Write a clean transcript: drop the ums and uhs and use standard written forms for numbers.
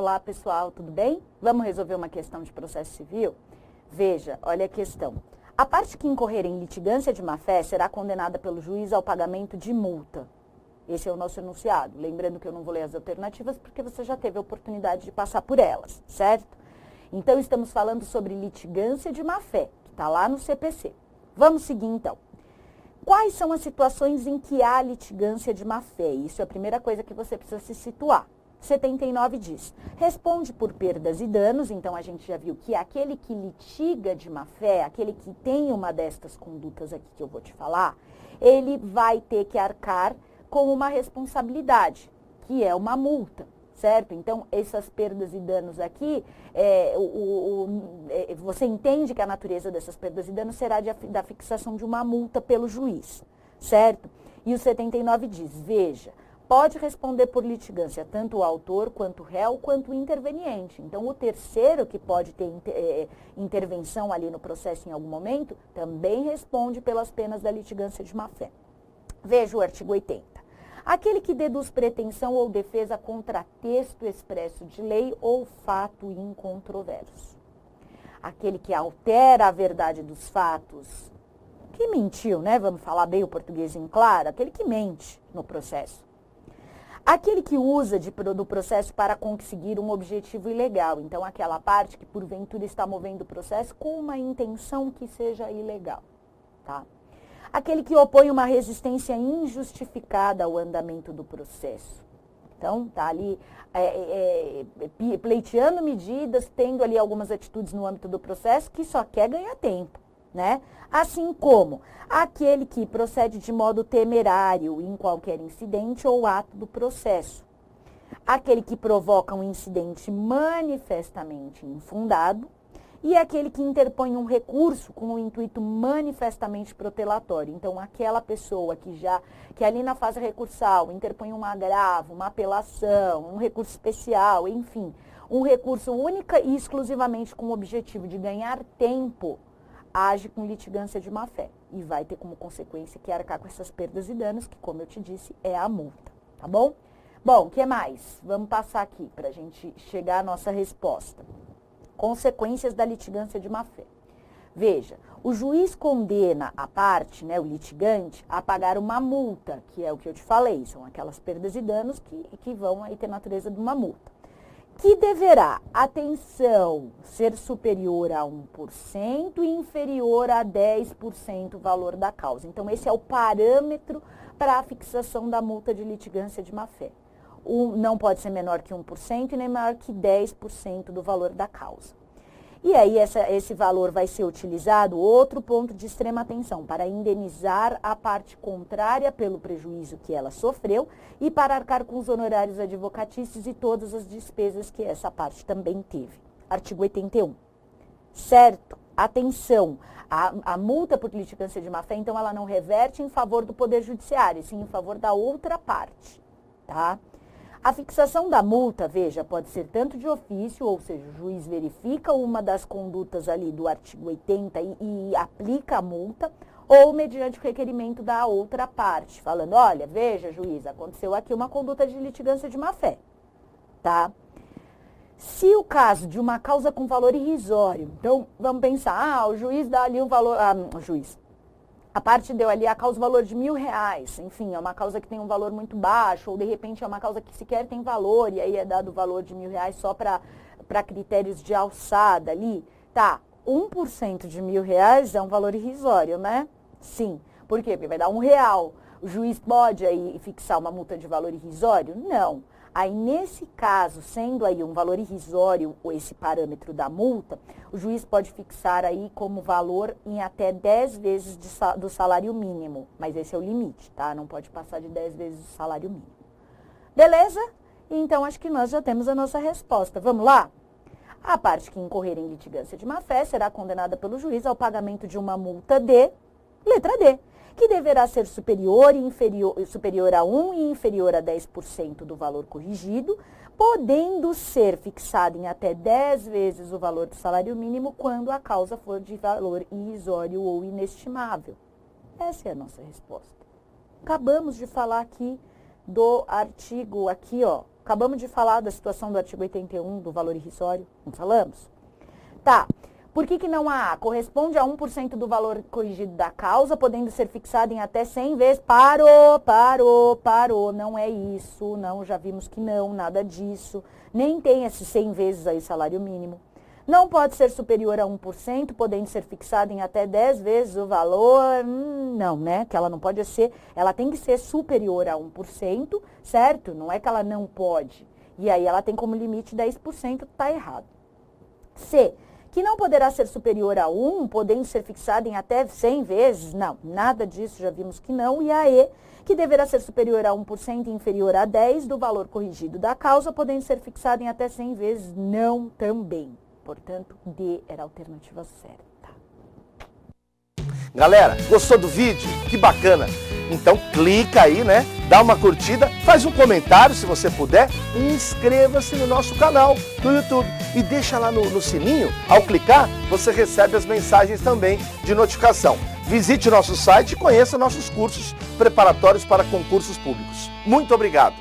Olá, pessoal, tudo bem? Vamos resolver uma questão de processo civil? Veja, olha a questão. A parte que incorrer em litigância de má-fé será condenada pelo juiz ao pagamento de multa. Esse é o nosso enunciado. Lembrando que eu não vou ler as alternativas porque você já teve a oportunidade de passar por elas, certo? Então, estamos falando sobre litigância de má-fé, que está lá no CPC. Vamos seguir, então. Quais são as situações em que há litigância de má-fé? Isso é a primeira coisa que você precisa se situar. 79 diz, responde por perdas e danos, então a gente já viu que aquele que litiga de má-fé, aquele que tem uma destas condutas aqui que eu vou te falar, ele vai ter que arcar com uma responsabilidade, que é uma multa, certo? Então, essas perdas e danos aqui, você entende que a natureza dessas perdas e danos será da fixação de uma multa pelo juiz, certo? E o 79 diz, veja, pode responder por litigância tanto o autor, quanto o réu, quanto o interveniente. Então, o terceiro que pode ter intervenção ali no processo em algum momento, também responde pelas penas da litigância de má-fé. Veja o artigo 80. Aquele que deduz pretensão ou defesa contra texto expresso de lei ou fato incontroverso. Aquele que altera a verdade dos fatos, que mentiu, né? Vamos falar bem o português em claro, aquele que mente no processo. Aquele que usa do processo para conseguir um objetivo ilegal. Então, aquela parte que, porventura, está movendo o processo com uma intenção que seja ilegal, tá? Aquele que opõe uma resistência injustificada ao andamento do processo. Então, tá ali pleiteando medidas, tendo ali algumas atitudes no âmbito do processo que só quer ganhar tempo, né? Assim como aquele que procede de modo temerário em qualquer incidente ou ato do processo. Aquele que provoca um incidente manifestamente infundado e aquele que interpõe um recurso com o intuito manifestamente protelatório. Então, aquela pessoa que ali na fase recursal interpõe um agravo, uma apelação, um recurso especial, enfim, um recurso única e exclusivamente com o objetivo de ganhar tempo, age com litigância de má-fé e vai ter como consequência que arcar com essas perdas e danos, que, como eu te disse, é a multa, tá bom? Bom, o que mais? Vamos passar aqui para a gente chegar à nossa resposta. Consequências da litigância de má-fé. Veja, o juiz condena a parte, né, o litigante, a pagar uma multa, que é o que eu te falei, são aquelas perdas e danos que vão aí ter natureza de uma multa. Que deverá, atenção, ser superior a 1% e inferior a 10% o valor da causa. Então, esse é o parâmetro para a fixação da multa de litigância de má-fé. Não pode ser menor que 1% e nem maior que 10% do valor da causa. E aí, esse valor vai ser utilizado, outro ponto de extrema atenção, para indenizar a parte contrária pelo prejuízo que ela sofreu e para arcar com os honorários advocatícios e todas as despesas que essa parte também teve. Artigo 81. Certo? Atenção, a multa por litigância de má-fé, então, ela não reverte em favor do Poder Judiciário, sim em favor da outra parte, tá? A fixação da multa, veja, pode ser tanto de ofício, ou seja, o juiz verifica uma das condutas ali do artigo 80 e aplica a multa, ou mediante o requerimento da outra parte, falando, olha, veja, juiz, aconteceu aqui uma conduta de litigância de má-fé, tá? Se o caso de uma causa com valor irrisório, então, vamos pensar, o juiz dá ali um valor, a parte deu ali a causa valor de R$1.000, enfim, é uma causa que tem um valor muito baixo, ou de repente é uma causa que sequer tem valor, e aí é dado o valor de R$1.000 só para critérios de alçada ali, tá, 1% de R$1.000 é um valor irrisório, né? Sim, por quê? Porque vai dar R$1, o juiz pode aí fixar uma multa de valor irrisório? Não. Aí, nesse caso, sendo aí um valor irrisório esse parâmetro da multa, o juiz pode fixar aí como valor em até 10 vezes do salário mínimo. Mas esse é o limite, tá? Não pode passar de 10 vezes o salário mínimo. Beleza? Então, acho que nós já temos a nossa resposta. Vamos lá? A parte que incorrer em litigância de má-fé será condenada pelo juiz ao pagamento de uma multa de, letra D, que deverá ser superior a 1 e inferior a 10% do valor corrigido, podendo ser fixado em até 10 vezes o valor do salário mínimo quando a causa for de valor irrisório ou inestimável. Essa é a nossa resposta. Acabamos de falar aqui do artigo, aqui, ó, Acabamos de falar da situação do artigo 81, do valor irrisório, não falamos? Tá, por que não há A? Corresponde a 1% do valor corrigido da causa, podendo ser fixado em até 100 vezes. Parou, não é isso, não, já vimos que não, nada disso. Nem tem esses 100 vezes aí salário mínimo. Não pode ser superior a 1%, podendo ser fixado em até 10 vezes o valor. Não, né? Que ela não pode ser, ela tem que ser superior a 1%, certo? Não é que ela não pode. E aí ela tem como limite 10%, tá errado. C, que não poderá ser superior a 1, podendo ser fixado em até 100 vezes. Não, nada disso, já vimos que não. E a E, que deverá ser superior a 1% e inferior a 10 do valor corrigido da causa, podendo ser fixado em até 100 vezes. Não também. Portanto, D era a alternativa certa. Galera, gostou do vídeo? Que bacana! Então clica aí, né? Dá uma curtida, faz um comentário se você puder e inscreva-se no nosso canal do YouTube. E deixa lá no sininho, ao clicar, você recebe as mensagens também de notificação. Visite nosso site e conheça nossos cursos preparatórios para concursos públicos. Muito obrigado!